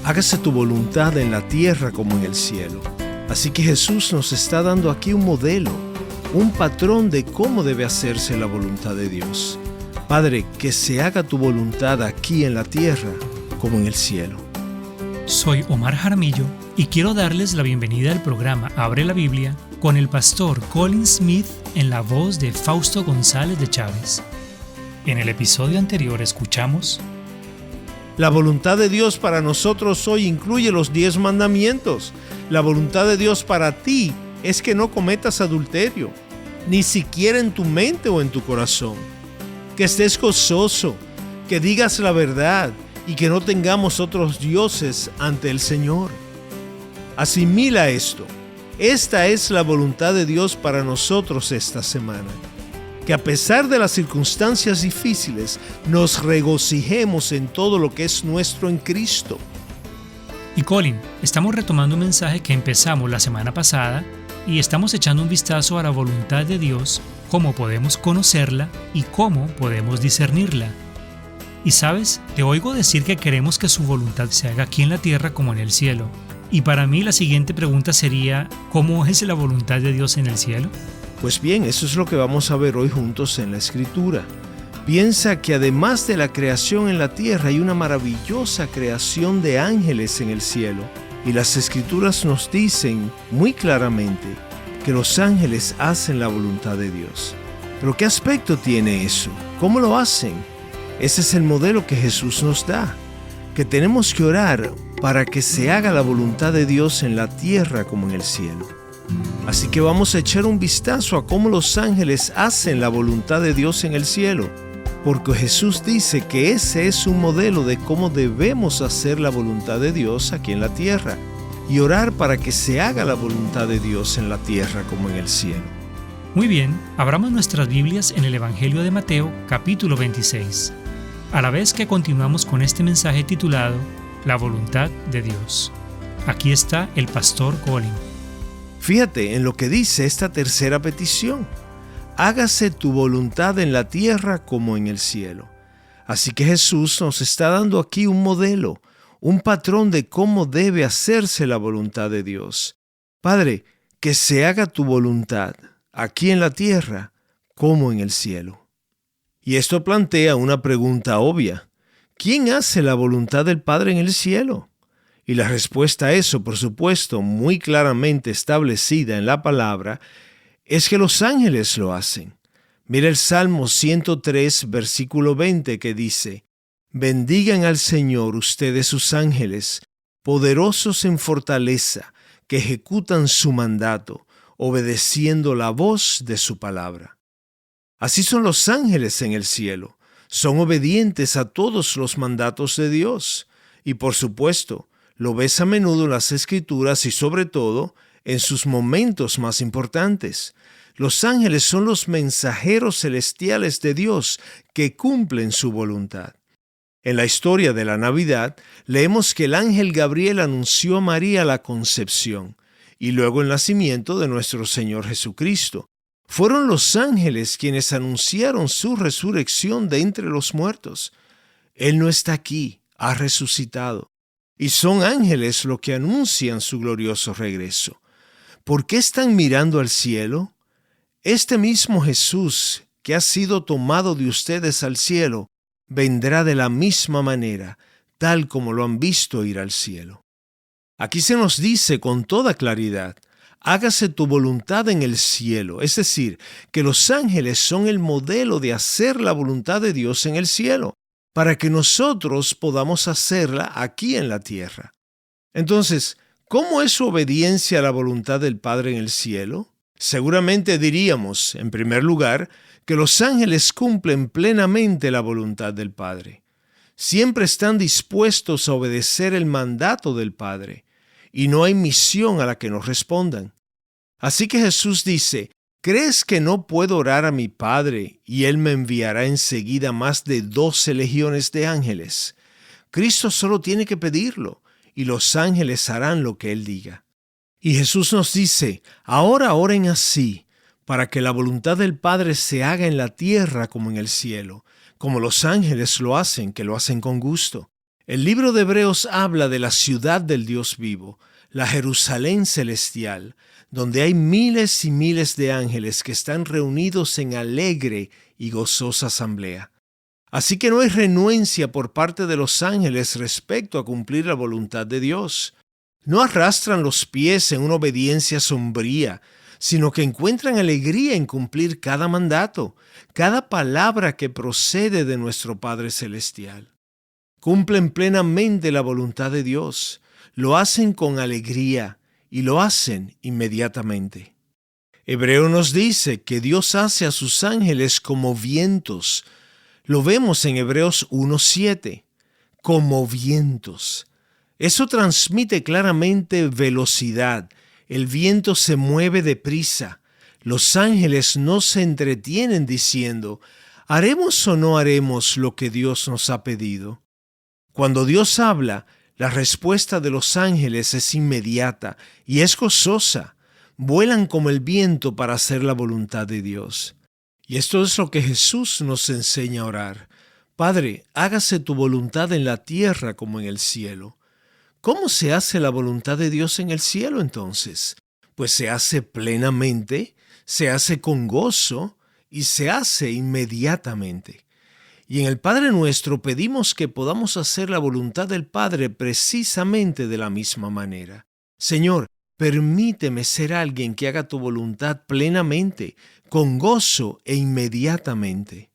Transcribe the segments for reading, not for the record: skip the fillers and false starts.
Hágase tu voluntad en la tierra como en el cielo. Así que Jesús nos está dando aquí un modelo, un patrón de cómo debe hacerse la voluntad de Dios. Padre, que se haga tu voluntad aquí en la tierra como en el cielo. Soy Omar Jaramillo y quiero darles la bienvenida al programa Abre la Biblia con el pastor Colin Smith en la voz de Fausto González de Chávez. En el episodio anterior escuchamos: La voluntad de Dios para nosotros hoy incluye los 10 mandamientos. La voluntad de Dios para ti es que no cometas adulterio, ni siquiera en tu mente o en tu corazón. Que estés gozoso, que digas la verdad y que no tengamos otros dioses ante el Señor. Asimila esto. Esta es la voluntad de Dios para nosotros esta semana. Que a pesar de las circunstancias difíciles, nos regocijemos en todo lo que es nuestro en Cristo. Y Colin, estamos retomando un mensaje que empezamos la semana pasada y estamos echando un vistazo a la voluntad de Dios, cómo podemos conocerla y cómo podemos discernirla. Y sabes, te oigo decir que queremos que su voluntad se haga aquí en la tierra como en el cielo. Y para mí la siguiente pregunta sería: ¿cómo es la voluntad de Dios en el cielo? Pues bien, eso es lo que vamos a ver hoy juntos en la Escritura. Piensa que además de la creación en la tierra hay una maravillosa creación de ángeles en el cielo. Y las Escrituras nos dicen muy claramente que los ángeles hacen la voluntad de Dios. ¿Pero qué aspecto tiene eso? ¿Cómo lo hacen? Ese es el modelo que Jesús nos da, que tenemos que orar para que se haga la voluntad de Dios en la tierra como en el cielo. Así que vamos a echar un vistazo a cómo los ángeles hacen la voluntad de Dios en el cielo, porque Jesús dice que ese es un modelo de cómo debemos hacer la voluntad de Dios aquí en la tierra y orar para que se haga la voluntad de Dios en la tierra como en el cielo. Muy bien, abramos nuestras Biblias en el Evangelio de Mateo, capítulo 26, a la vez que continuamos con este mensaje titulado La voluntad de Dios. Aquí está el pastor Colin. Fíjate en lo que dice esta tercera petición. Hágase tu voluntad en la tierra como en el cielo. Así que Jesús nos está dando aquí un modelo, un patrón de cómo debe hacerse la voluntad de Dios. Padre, que se haga tu voluntad, aquí en la tierra como en el cielo. Y esto plantea una pregunta obvia. ¿Quién hace la voluntad del Padre en el cielo? Y la respuesta a eso, por supuesto, muy claramente establecida en la palabra, es que los ángeles lo hacen. Mira el Salmo 103, versículo 20, que dice: Bendigan al Señor ustedes sus ángeles, poderosos en fortaleza, que ejecutan su mandato, obedeciendo la voz de su palabra. Así son los ángeles en el cielo. Son obedientes a todos los mandatos de Dios. Y por supuesto, lo ves a menudo en las Escrituras y sobre todo en sus momentos más importantes. Los ángeles son los mensajeros celestiales de Dios que cumplen su voluntad. En la historia de la Navidad, leemos que el ángel Gabriel anunció a María la concepción y luego el nacimiento de nuestro Señor Jesucristo. Fueron los ángeles quienes anunciaron su resurrección de entre los muertos. Él no está aquí, ha resucitado. Y son ángeles los que anuncian su glorioso regreso. ¿Por qué están mirando al cielo? Este mismo Jesús que ha sido tomado de ustedes al cielo, vendrá de la misma manera, tal como lo han visto ir al cielo. Aquí se nos dice con toda claridad: hágase tu voluntad en el cielo, es decir, que los ángeles son el modelo de hacer la voluntad de Dios en el cielo, para que nosotros podamos hacerla aquí en la tierra. Entonces, ¿cómo es su obediencia a la voluntad del Padre en el cielo? Seguramente diríamos, en primer lugar, que los ángeles cumplen plenamente la voluntad del Padre. Siempre están dispuestos a obedecer el mandato del Padre, y no hay misión a la que no respondan. Así que Jesús dice: ¿crees que no puedo orar a mi Padre y Él me enviará enseguida más de 12 legiones de ángeles? Cristo solo tiene que pedirlo, y los ángeles harán lo que Él diga. Y Jesús nos dice: ahora oren así, para que la voluntad del Padre se haga en la tierra como en el cielo, como los ángeles lo hacen, que lo hacen con gusto. El libro de Hebreos habla de la ciudad del Dios vivo, la Jerusalén celestial, donde hay miles y miles de ángeles que están reunidos en alegre y gozosa asamblea. Así que no hay renuencia por parte de los ángeles respecto a cumplir la voluntad de Dios. No arrastran los pies en una obediencia sombría, sino que encuentran alegría en cumplir cada mandato, cada palabra que procede de nuestro Padre Celestial. Cumplen plenamente la voluntad de Dios, lo hacen con alegría y lo hacen inmediatamente. Hebreo nos dice que Dios hace a sus ángeles como vientos. Lo vemos en Hebreos 1:7, como vientos. Eso transmite claramente velocidad. El viento se mueve deprisa. Los ángeles no se entretienen diciendo, ¿haremos o no haremos lo que Dios nos ha pedido? Cuando Dios habla, la respuesta de los ángeles es inmediata y es gozosa. Vuelan como el viento para hacer la voluntad de Dios. Y esto es lo que Jesús nos enseña a orar. Padre, hágase tu voluntad en la tierra como en el cielo. ¿Cómo se hace la voluntad de Dios en el cielo entonces? Pues se hace plenamente, se hace con gozo y se hace inmediatamente. Y en el Padre Nuestro pedimos que podamos hacer la voluntad del Padre precisamente de la misma manera. Señor, permíteme ser alguien que haga tu voluntad plenamente, con gozo e inmediatamente.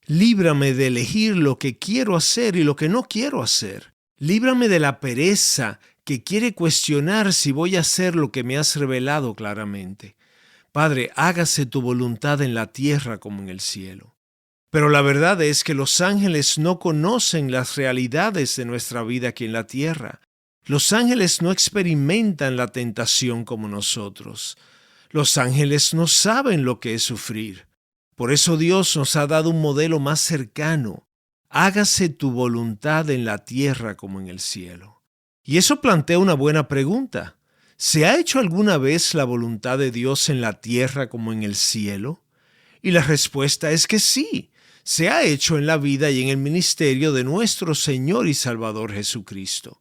Líbrame de elegir lo que quiero hacer y lo que no quiero hacer. Líbrame de la pereza que quiere cuestionar si voy a hacer lo que me has revelado claramente. Padre, hágase tu voluntad en la tierra como en el cielo. Pero la verdad es que los ángeles no conocen las realidades de nuestra vida aquí en la tierra. Los ángeles no experimentan la tentación como nosotros. Los ángeles no saben lo que es sufrir. Por eso Dios nos ha dado un modelo más cercano. Hágase tu voluntad en la tierra como en el cielo. Y eso plantea una buena pregunta. ¿Se ha hecho alguna vez la voluntad de Dios en la tierra como en el cielo? Y la respuesta es que sí. Se ha hecho en la vida y en el ministerio de nuestro Señor y Salvador Jesucristo.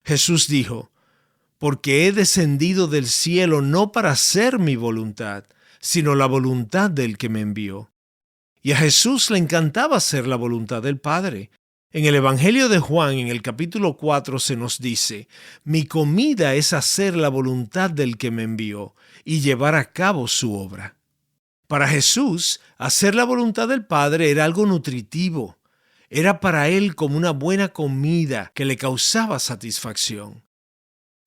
Jesús dijo, porque he descendido del cielo no para hacer mi voluntad, sino la voluntad del que me envió. Y a Jesús le encantaba hacer la voluntad del Padre. En el Evangelio de Juan, en el capítulo 4, se nos dice, mi comida es hacer la voluntad del que me envió y llevar a cabo su obra. Para Jesús, hacer la voluntad del Padre era algo nutritivo. Era para él como una buena comida que le causaba satisfacción.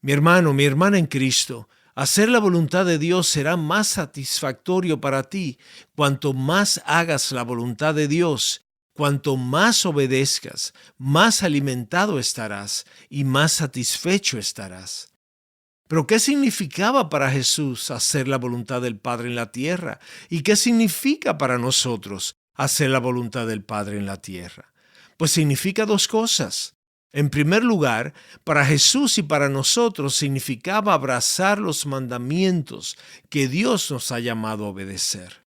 Mi hermano, mi hermana en Cristo, hacer la voluntad de Dios será más satisfactorio para ti cuanto más hagas la voluntad de Dios, cuanto más obedezcas, más alimentado estarás y más satisfecho estarás. Pero ¿qué significaba para Jesús hacer la voluntad del Padre en la tierra? ¿Y qué significa para nosotros hacer la voluntad del Padre en la tierra? Pues significa dos cosas. En primer lugar, para Jesús y para nosotros significaba abrazar los mandamientos que Dios nos ha llamado a obedecer.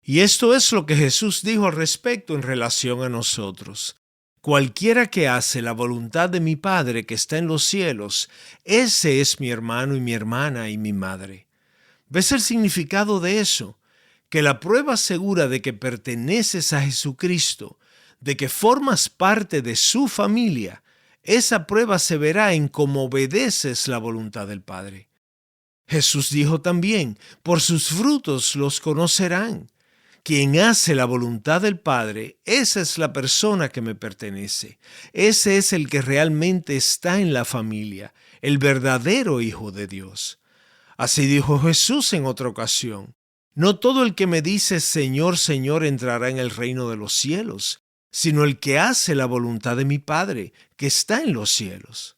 Y esto es lo que Jesús dijo al respecto en relación a nosotros. Cualquiera que hace la voluntad de mi Padre que está en los cielos, ese es mi hermano y mi hermana y mi madre. ¿Ves el significado de eso? Que la prueba segura de que perteneces a Jesucristo, de que formas parte de su familia, esa prueba se verá en cómo obedeces la voluntad del Padre. Jesús dijo también, por sus frutos los conocerán. Quien hace la voluntad del Padre, esa es la persona que me pertenece. Ese es el que realmente está en la familia, el verdadero Hijo de Dios. Así dijo Jesús en otra ocasión. No todo el que me dice Señor, Señor entrará en el reino de los cielos, sino el que hace la voluntad de mi Padre, que está en los cielos.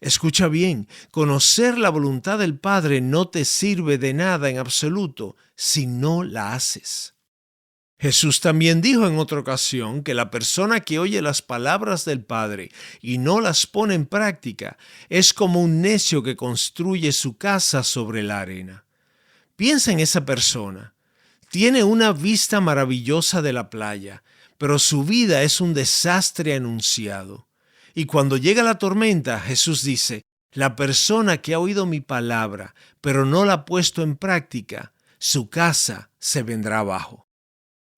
Escucha bien, conocer la voluntad del Padre no te sirve de nada en absoluto si no la haces. Jesús también dijo en otra ocasión que la persona que oye las palabras del Padre y no las pone en práctica es como un necio que construye su casa sobre la arena. Piensa en esa persona. Tiene una vista maravillosa de la playa, pero su vida es un desastre anunciado. Y cuando llega la tormenta, Jesús dice, la persona que ha oído mi palabra, pero no la ha puesto en práctica, su casa se vendrá abajo.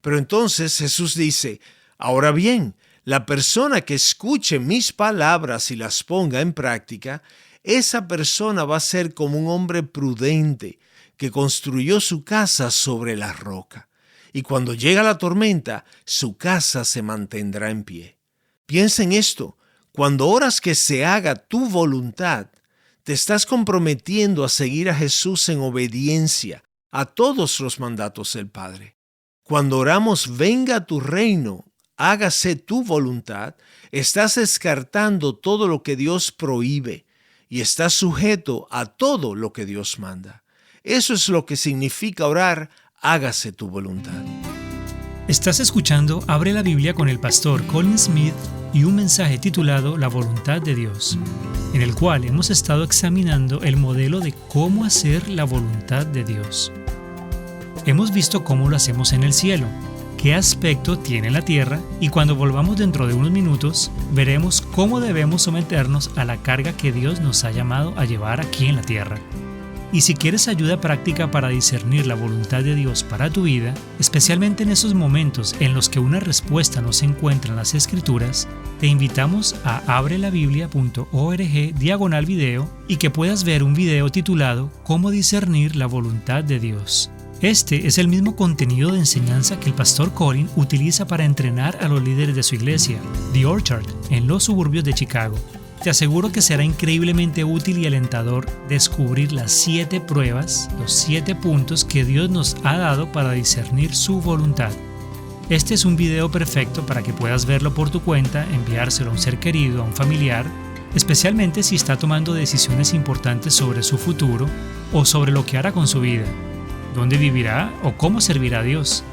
Pero entonces Jesús dice, ahora bien, la persona que escuche mis palabras y las ponga en práctica, esa persona va a ser como un hombre prudente que construyó su casa sobre la roca. Y cuando llega la tormenta, su casa se mantendrá en pie. Piensa en esto. Cuando oras que se haga tu voluntad, te estás comprometiendo a seguir a Jesús en obediencia a todos los mandatos del Padre. Cuando oramos, venga tu reino, hágase tu voluntad, estás descartando todo lo que Dios prohíbe y estás sujeto a todo lo que Dios manda. Eso es lo que significa orar, hágase tu voluntad. Estás escuchando Abre la Biblia con el pastor Colin Smith y un mensaje titulado La voluntad de Dios, en el cual hemos estado examinando el modelo de cómo hacer la voluntad de Dios. Hemos visto cómo lo hacemos en el cielo, qué aspecto tiene la tierra, y cuando volvamos dentro de unos minutos, veremos cómo debemos someternos a la carga que Dios nos ha llamado a llevar aquí en la tierra. Y si quieres ayuda práctica para discernir la voluntad de Dios para tu vida, especialmente en esos momentos en los que una respuesta no se encuentra en las Escrituras, te invitamos a abrelabiblia.org/video y que puedas ver un video titulado ¿Cómo discernir la voluntad de Dios? Este es el mismo contenido de enseñanza que el pastor Colin utiliza para entrenar a los líderes de su iglesia, The Orchard, en los suburbios de Chicago. Te aseguro que será increíblemente útil y alentador descubrir las 7 pruebas, los 7 puntos que Dios nos ha dado para discernir su voluntad. Este es un video perfecto para que puedas verlo por tu cuenta, enviárselo a un ser querido, a un familiar, especialmente si está tomando decisiones importantes sobre su futuro o sobre lo que hará con su vida, dónde vivirá o cómo servirá a Dios.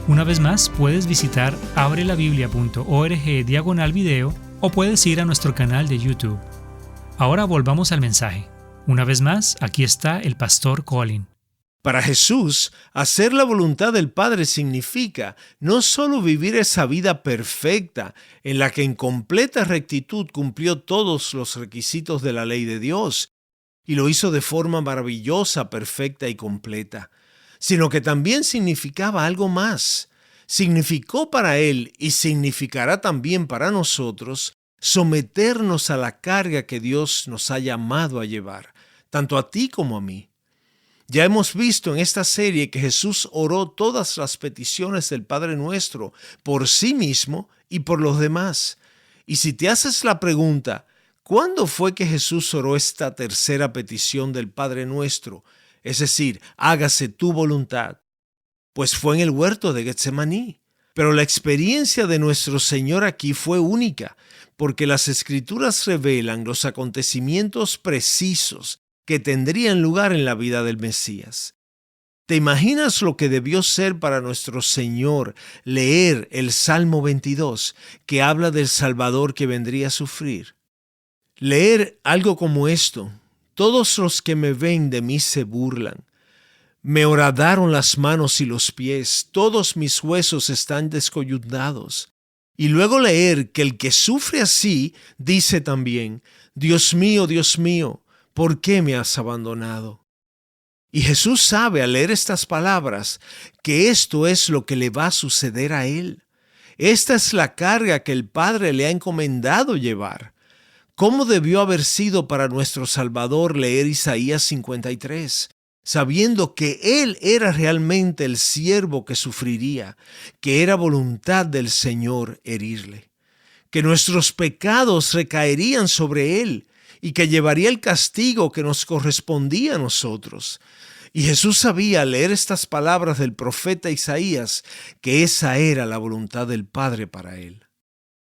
Una vez más, puedes visitar abrelabiblia.org/video o puedes ir a nuestro canal de YouTube. Ahora volvamos al mensaje. Una vez más, aquí está el pastor Colin. Para Jesús, hacer la voluntad del Padre significa no solo vivir esa vida perfecta en la que en completa rectitud cumplió todos los requisitos de la ley de Dios y lo hizo de forma maravillosa, perfecta y completa, sino que también significaba algo más. Significó para Él y significará también para nosotros someternos a la carga que Dios nos ha llamado a llevar, tanto a ti como a mí. Ya hemos visto en esta serie que Jesús oró todas las peticiones del Padre Nuestro por sí mismo y por los demás. Y si te haces la pregunta, ¿cuándo fue que Jesús oró esta tercera petición del Padre Nuestro? Es decir, hágase tu voluntad. Pues fue en el huerto de Getsemaní. Pero la experiencia de nuestro Señor aquí fue única, porque las Escrituras revelan los acontecimientos precisos que tendrían lugar en la vida del Mesías. ¿Te imaginas lo que debió ser para nuestro Señor leer el Salmo 22, que habla del Salvador que vendría a sufrir? Leer algo como esto: todos los que me ven de mí se burlan. Me horadaron las manos y los pies, todos mis huesos están descoyuntados. Y luego leer que el que sufre así dice también, Dios mío, ¿por qué me has abandonado? Y Jesús sabe al leer estas palabras que esto es lo que le va a suceder a él. Esta es la carga que el Padre le ha encomendado llevar. ¿Cómo debió haber sido para nuestro Salvador leer Isaías 53? Sabiendo que Él era realmente el siervo que sufriría, que era voluntad del Señor herirle, que nuestros pecados recaerían sobre Él y que llevaría el castigo que nos correspondía a nosotros. Y Jesús sabía al leer estas palabras del profeta Isaías que esa era la voluntad del Padre para Él.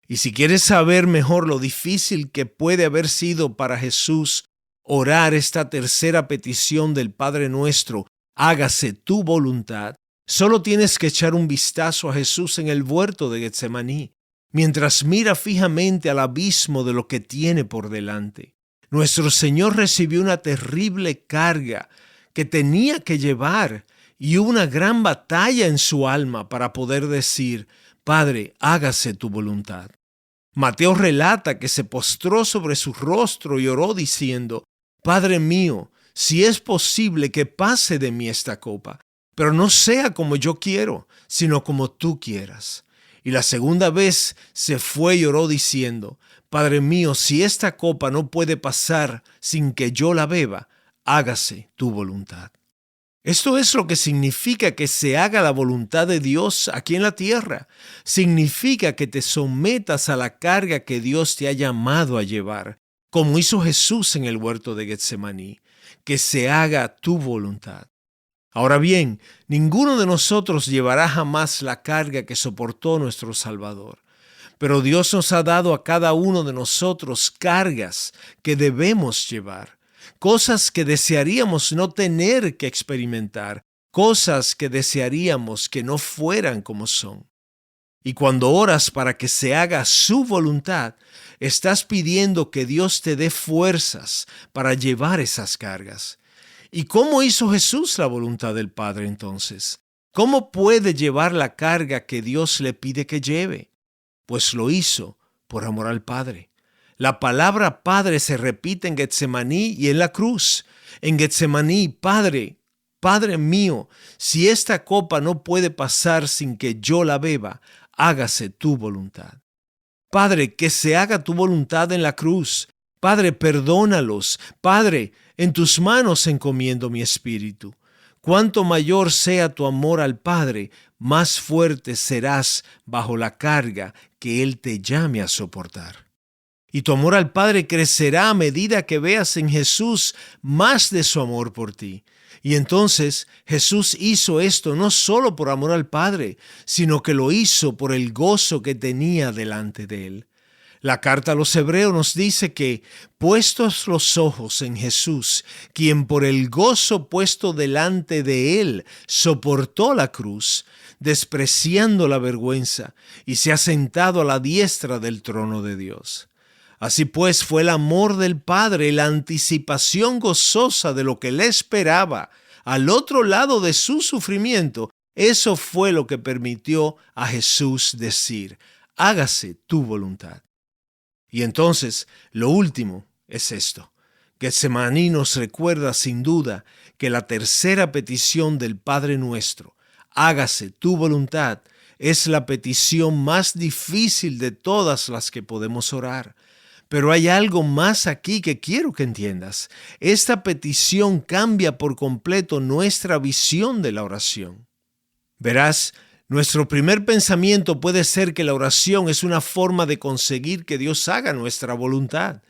Y si quieres saber mejor lo difícil que puede haber sido para Jesús orar esta tercera petición del Padre Nuestro, hágase tu voluntad, solo tienes que echar un vistazo a Jesús en el huerto de Getsemaní, mientras mira fijamente al abismo de lo que tiene por delante. Nuestro Señor recibió una terrible carga que tenía que llevar y una gran batalla en su alma para poder decir, Padre, hágase tu voluntad. Mateo relata que se postró sobre su rostro y oró diciendo: Padre mío, si es posible que pase de mí esta copa, pero no sea como yo quiero, sino como tú quieras. Y la segunda vez se fue y oró diciendo: Padre mío, si esta copa no puede pasar sin que yo la beba, hágase tu voluntad. Esto es lo que significa que se haga la voluntad de Dios aquí en la tierra. Significa que te sometas a la carga que Dios te ha llamado a llevar, como hizo Jesús en el huerto de Getsemaní. Que se haga tu voluntad. Ahora bien, ninguno de nosotros llevará jamás la carga que soportó nuestro Salvador. Pero Dios nos ha dado a cada uno de nosotros cargas que debemos llevar. Cosas que desearíamos no tener que experimentar, cosas que desearíamos que no fueran como son. Y cuando oras para que se haga su voluntad, estás pidiendo que Dios te dé fuerzas para llevar esas cargas. ¿Y cómo hizo Jesús la voluntad del Padre entonces? ¿Cómo puede llevar la carga que Dios le pide que lleve? Pues lo hizo por amor al Padre. La palabra Padre se repite en Getsemaní y en la cruz. En Getsemaní, Padre, Padre mío, si esta copa no puede pasar sin que yo la beba, hágase tu voluntad. Padre, que se haga tu voluntad en la cruz. Padre, perdónalos. Padre, en tus manos encomiendo mi espíritu. Cuanto mayor sea tu amor al Padre, más fuerte serás bajo la carga que Él te llame a soportar. Y tu amor al Padre crecerá a medida que veas en Jesús más de su amor por ti. Y entonces Jesús hizo esto no solo por amor al Padre, sino que lo hizo por el gozo que tenía delante de Él. La carta a los Hebreos nos dice que, puestos los ojos en Jesús, quien por el gozo puesto delante de Él soportó la cruz, despreciando la vergüenza, y se ha sentado a la diestra del trono de Dios. Así pues, fue el amor del Padre, la anticipación gozosa de lo que le esperaba al otro lado de su sufrimiento. Eso fue lo que permitió a Jesús decir: hágase tu voluntad. Y entonces, lo último es esto. Getsemaní nos recuerda sin duda que la tercera petición del Padre nuestro, hágase tu voluntad, es la petición más difícil de todas las que podemos orar. Pero hay algo más aquí que quiero que entiendas. Esta petición cambia por completo nuestra visión de la oración. Verás, nuestro primer pensamiento puede ser que la oración es una forma de conseguir que Dios haga nuestra voluntad.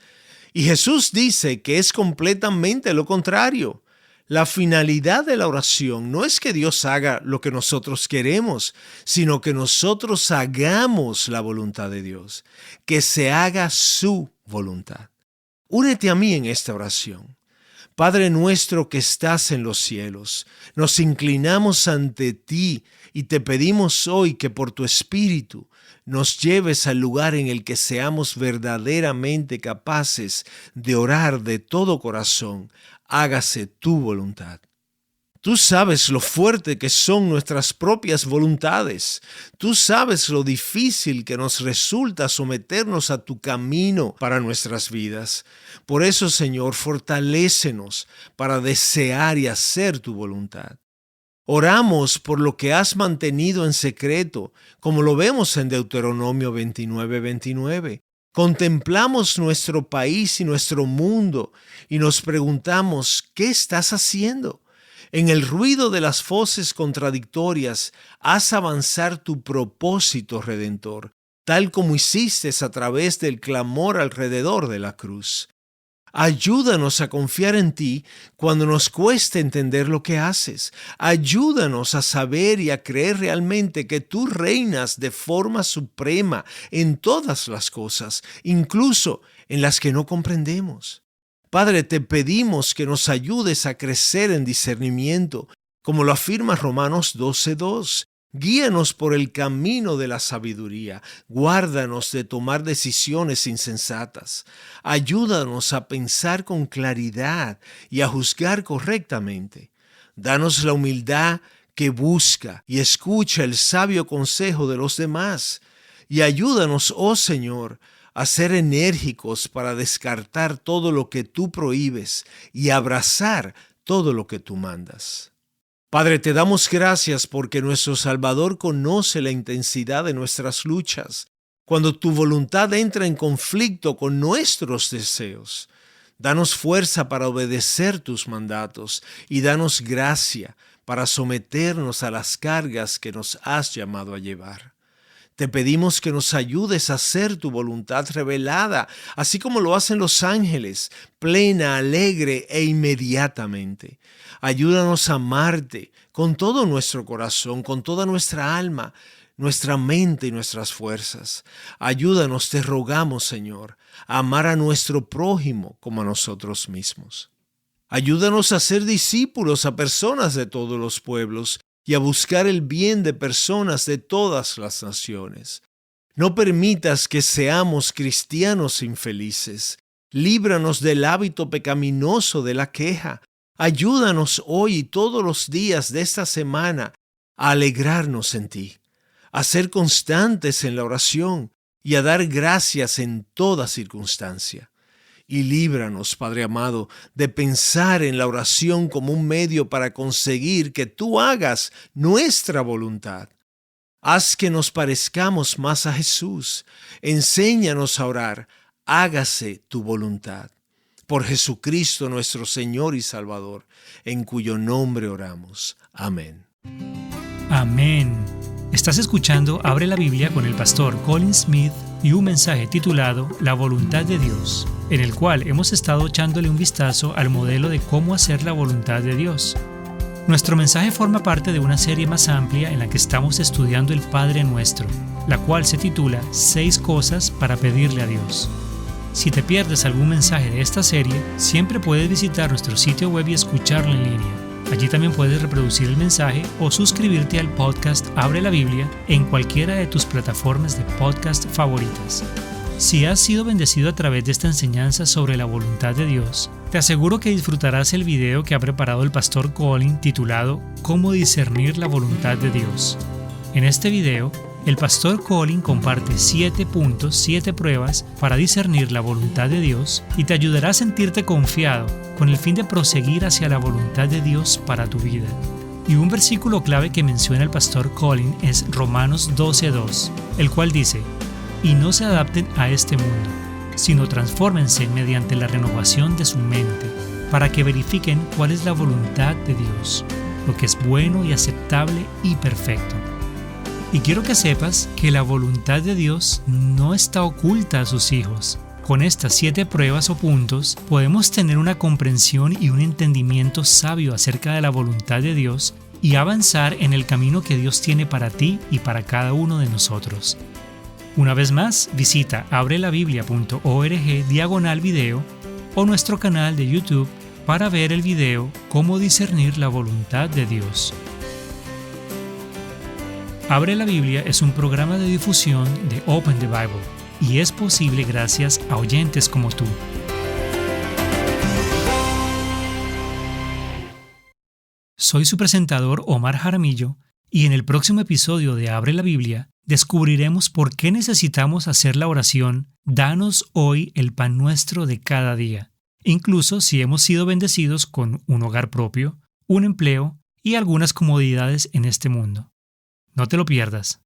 Y Jesús dice que es completamente lo contrario. La finalidad de la oración no es que Dios haga lo que nosotros queremos, sino que nosotros hagamos la voluntad de Dios, que se haga su voluntad. Únete a mí en esta oración. Padre nuestro que estás en los cielos, nos inclinamos ante ti y te pedimos hoy que por tu Espíritu nos lleves al lugar en el que seamos verdaderamente capaces de orar de todo corazón. Hágase tu voluntad. Tú sabes lo fuerte que son nuestras propias voluntades. Tú sabes lo difícil que nos resulta someternos a tu camino para nuestras vidas. Por eso, Señor, fortalécenos para desear y hacer tu voluntad. Oramos por lo que has mantenido en secreto, como lo vemos en Deuteronomio 29:29. Contemplamos nuestro país y nuestro mundo y nos preguntamos, ¿qué estás haciendo? En el ruido de las voces contradictorias, haz avanzar tu propósito redentor, tal como hiciste a través del clamor alrededor de la cruz. Ayúdanos a confiar en ti cuando nos cueste entender lo que haces. Ayúdanos a saber y a creer realmente que tú reinas de forma suprema en todas las cosas, incluso en las que no comprendemos. Padre, te pedimos que nos ayudes a crecer en discernimiento, como lo afirma Romanos 12:2. Guíanos por el camino de la sabiduría. Guárdanos de tomar decisiones insensatas. Ayúdanos a pensar con claridad y a juzgar correctamente. Danos la humildad que busca y escucha el sabio consejo de los demás. Y ayúdanos, oh Señor, a ser enérgicos para descartar todo lo que tú prohíbes y abrazar todo lo que tú mandas. Padre, te damos gracias porque nuestro Salvador conoce la intensidad de nuestras luchas. Cuando tu voluntad entra en conflicto con nuestros deseos, danos fuerza para obedecer tus mandatos y danos gracia para someternos a las cargas que nos has llamado a llevar. Te pedimos que nos ayudes a hacer tu voluntad revelada, así como lo hacen los ángeles, plena, alegre e inmediatamente. Ayúdanos a amarte con todo nuestro corazón, con toda nuestra alma, nuestra mente y nuestras fuerzas. Ayúdanos, te rogamos, Señor, a amar a nuestro prójimo como a nosotros mismos. Ayúdanos a ser discípulos a personas de todos los pueblos y a buscar el bien de personas de todas las naciones. No permitas que seamos cristianos infelices. Líbranos del hábito pecaminoso de la queja. Ayúdanos hoy y todos los días de esta semana a alegrarnos en ti, a ser constantes en la oración y a dar gracias en toda circunstancia. Y líbranos, Padre amado, de pensar en la oración como un medio para conseguir que tú hagas nuestra voluntad. Haz que nos parezcamos más a Jesús. Enséñanos a orar. Hágase tu voluntad. Por Jesucristo nuestro Señor y Salvador, en cuyo nombre oramos. Amén. Amén. Estás escuchando Abre la Biblia con el pastor Colin Smith y un mensaje titulado La voluntad de Dios, en el cual hemos estado echándole un vistazo al modelo de cómo hacer la voluntad de Dios. Nuestro mensaje forma parte de una serie más amplia en la que estamos estudiando el Padre Nuestro, la cual se titula 6 cosas para pedirle a Dios. Si te pierdes algún mensaje de esta serie, siempre puedes visitar nuestro sitio web y escucharlo en línea. Allí también puedes reproducir el mensaje o suscribirte al podcast Abre la Biblia en cualquiera de tus plataformas de podcast favoritas. Si has sido bendecido a través de esta enseñanza sobre la voluntad de Dios, te aseguro que disfrutarás el video que ha preparado el pastor Colin titulado Cómo discernir la voluntad de Dios. En este video, el pastor Colin comparte 7 puntos, 7 pruebas para discernir la voluntad de Dios y te ayudará a sentirte confiado con el fin de proseguir hacia la voluntad de Dios para tu vida. Y un versículo clave que menciona el pastor Colin es Romanos 12:2, el cual dice: y no se adapten a este mundo, sino transfórmense mediante la renovación de su mente, para que verifiquen cuál es la voluntad de Dios, lo que es bueno y aceptable y perfecto. Y quiero que sepas que la voluntad de Dios no está oculta a sus hijos. Con estas 7 pruebas o puntos podemos tener una comprensión y un entendimiento sabio acerca de la voluntad de Dios y avanzar en el camino que Dios tiene para ti y para cada uno de nosotros. Una vez más, visita abrelabiblia.org/video o nuestro canal de YouTube para ver el video Cómo discernir la voluntad de Dios. Abre la Biblia es un programa de difusión de Open the Bible y es posible gracias a oyentes como tú. Soy su presentador Omar Jaramillo y en el próximo episodio de Abre la Biblia descubriremos por qué necesitamos hacer la oración Danos hoy el pan nuestro de cada día, incluso si hemos sido bendecidos con un hogar propio, un empleo y algunas comodidades en este mundo. No te lo pierdas.